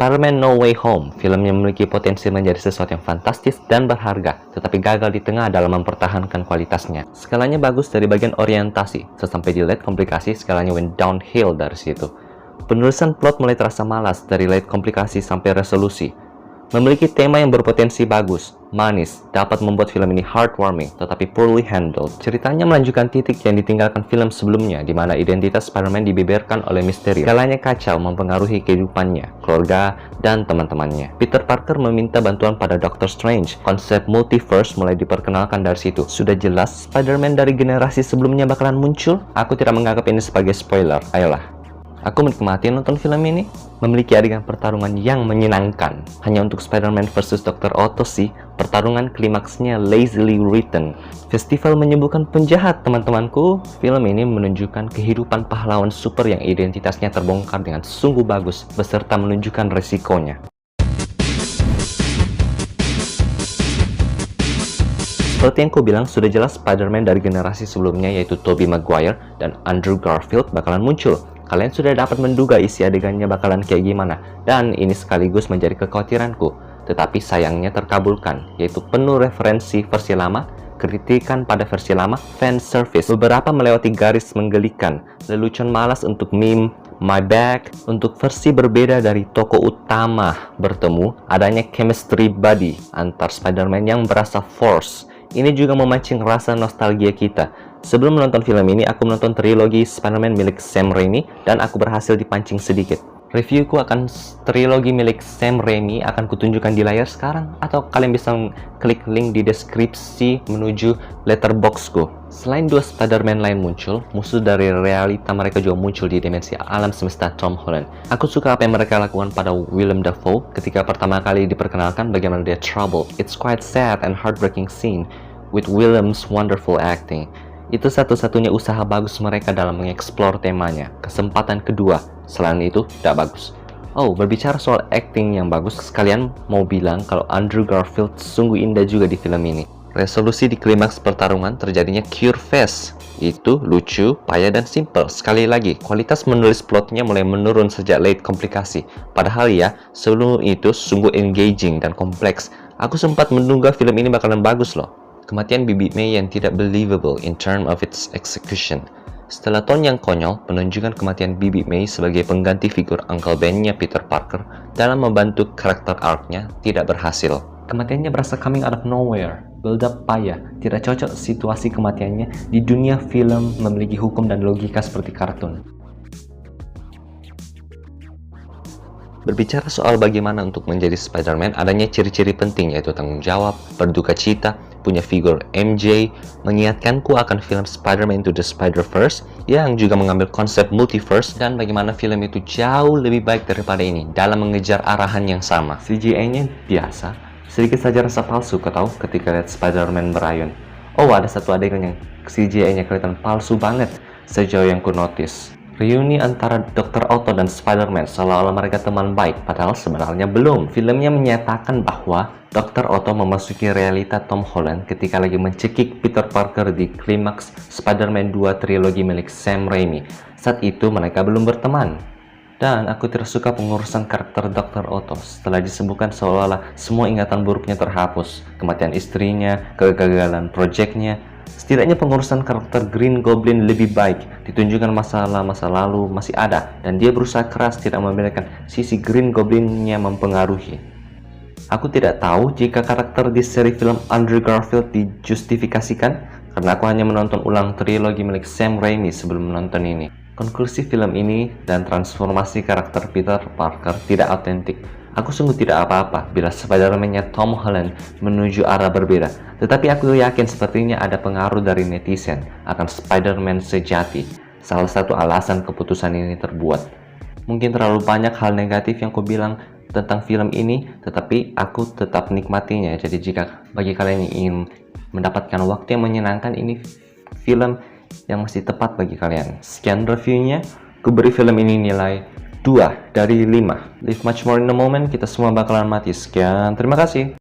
Spider-Man No Way Home, film yang memiliki potensi menjadi sesuatu yang fantastis dan berharga, tetapi gagal di tengah dalam mempertahankan kualitasnya. Skalanya bagus dari bagian orientasi, sesampai di late komplikasi skalanya went downhill dari situ. Penulisan plot mulai terasa malas dari late komplikasi sampai resolusi. Memiliki tema yang berpotensi bagus, manis, dapat membuat film ini heartwarming, tetapi poorly handled. Ceritanya melanjutkan titik yang ditinggalkan film sebelumnya, di mana identitas Spider-Man dibeberkan oleh misteri. Segalanya kacau mempengaruhi kehidupannya, keluarga, dan teman-temannya. Peter Parker meminta bantuan pada Doctor Strange. Konsep multiverse mulai diperkenalkan dari situ. Sudah jelas Spider-Man dari generasi sebelumnya bakalan muncul. Aku tidak menganggap ini sebagai spoiler. Ayolah. Aku menikmati nonton film ini, memiliki adegan pertarungan yang menyenangkan. Hanya untuk Spider-Man vs Dr. Otto sih, pertarungan klimaksnya lazily written. Festival menyembuhkan penjahat, teman-temanku. Film ini menunjukkan kehidupan pahlawan super yang identitasnya terbongkar dengan sungguh bagus, beserta menunjukkan resikonya. Seperti yang ku bilang, sudah jelas Spider-Man dari generasi sebelumnya yaitu Tobey Maguire dan Andrew Garfield bakalan muncul. Kalian sudah dapat menduga isi adegannya bakalan kayak gimana, dan ini sekaligus menjadi kekhawatiranku. Tetapi sayangnya terkabulkan, yaitu penuh referensi versi lama, kritikan pada versi lama, fan service, beberapa melewati garis menggelikan, lelucon malas untuk meme, my bag, untuk versi berbeda dari tokoh utama bertemu, adanya chemistry buddy antar Spider-Man yang berasa force. Ini juga memancing rasa nostalgia kita. Sebelum menonton film ini, aku menonton trilogi Spider-Man milik Sam Raimi, dan aku berhasil dipancing sedikit. Reviewku akan trilogi milik Sam Raimi akan kutunjukkan di layar sekarang, atau kalian bisa klik link di deskripsi menuju letterboxku. Selain dua Spider-Man lain muncul, musuh dari realita mereka juga muncul di dimensi alam semesta Tom Holland. Aku suka apa yang mereka lakukan pada Willem Dafoe ketika pertama kali diperkenalkan bagaimana dia trouble. It's quite sad and heartbreaking scene with Willem's wonderful acting. Itu satu-satunya usaha bagus mereka dalam mengeksplor temanya. Kesempatan kedua, selain itu, tidak bagus. Oh, berbicara soal acting yang bagus, sekalian mau bilang kalau Andrew Garfield sungguh indah juga di film ini. Resolusi di klimaks pertarungan terjadinya cure fest. Itu lucu, payah, dan simple. Sekali lagi, kualitas menulis plotnya mulai menurun sejak late komplikasi. Padahal ya, sebelum itu sungguh engaging dan kompleks. Aku sempat menduga film ini bakalan bagus loh. Kematian Bibi May yang tidak believable in term of its execution. Setelah tone yang konyol, penunjukan kematian Bibi May sebagai pengganti figur Uncle Ben-nya Peter Parker dalam membantu karakter arc-nya tidak berhasil. Kematiannya berasa coming out of nowhere, build up payah, tidak cocok situasi kematiannya di dunia film memiliki hukum dan logika seperti kartun. Berbicara soal bagaimana untuk menjadi Spider-Man, adanya ciri-ciri penting yaitu tanggung jawab, berduka cita, punya figur MJ, mengingatkanku akan film Spider-Man Into the Spider-Verse yang juga mengambil konsep multiverse, dan bagaimana film itu jauh lebih baik daripada ini dalam mengejar arahan yang sama. CGI-nya biasa, sedikit saja rasa palsu kau tahu ketika lihat Spider-Man berayun. Oh, ada satu adegan yang CGI-nya kelihatan palsu banget sejauh yang ku notice. Reuni antara Dr. Otto dan Spider-Man seolah-olah mereka teman baik, padahal sebenarnya belum. Filmnya menyatakan bahwa Dr. Otto memasuki realita Tom Holland ketika lagi mencekik Peter Parker di klimaks Spider-Man 2 trilogi milik Sam Raimi. Saat itu mereka belum berteman. Dan aku tidak suka pengurusan karakter Dr. Otto. Setelah disembuhkan seolah-olah semua ingatan buruknya terhapus. Kematian istrinya, kegagalan proyeknya. Setidaknya pengurusan karakter Green Goblin lebih baik. Ditunjukkan masalah masa lalu masih ada, dan dia berusaha keras tidak membiarkan sisi Green Goblin-nya mempengaruhi. Aku tidak tahu jika karakter di seri film Andrew Garfield dijustifikasikan, karena aku hanya menonton ulang trilogi milik Sam Raimi sebelum menonton ini. Konklusi film ini dan transformasi karakter Peter Parker tidak autentik. Aku sungguh tidak apa-apa bila Spider-Man-nya Tom Holland menuju arah berbeda. Tetapi aku yakin sepertinya ada pengaruh dari netizen akan Spider-Man sejati. Salah satu alasan keputusan ini terbuat. Mungkin terlalu banyak hal negatif yang aku bilang tentang film ini, tetapi aku tetap nikmatinya. Jadi jika bagi kalian yang ingin mendapatkan waktu yang menyenangkan, ini film yang masih tepat bagi kalian. Sekian reviewnya. Aku beri film ini nilai 2 dari 5. Live much more in the moment, kita semua bakalan mati. Sekian, terima kasih.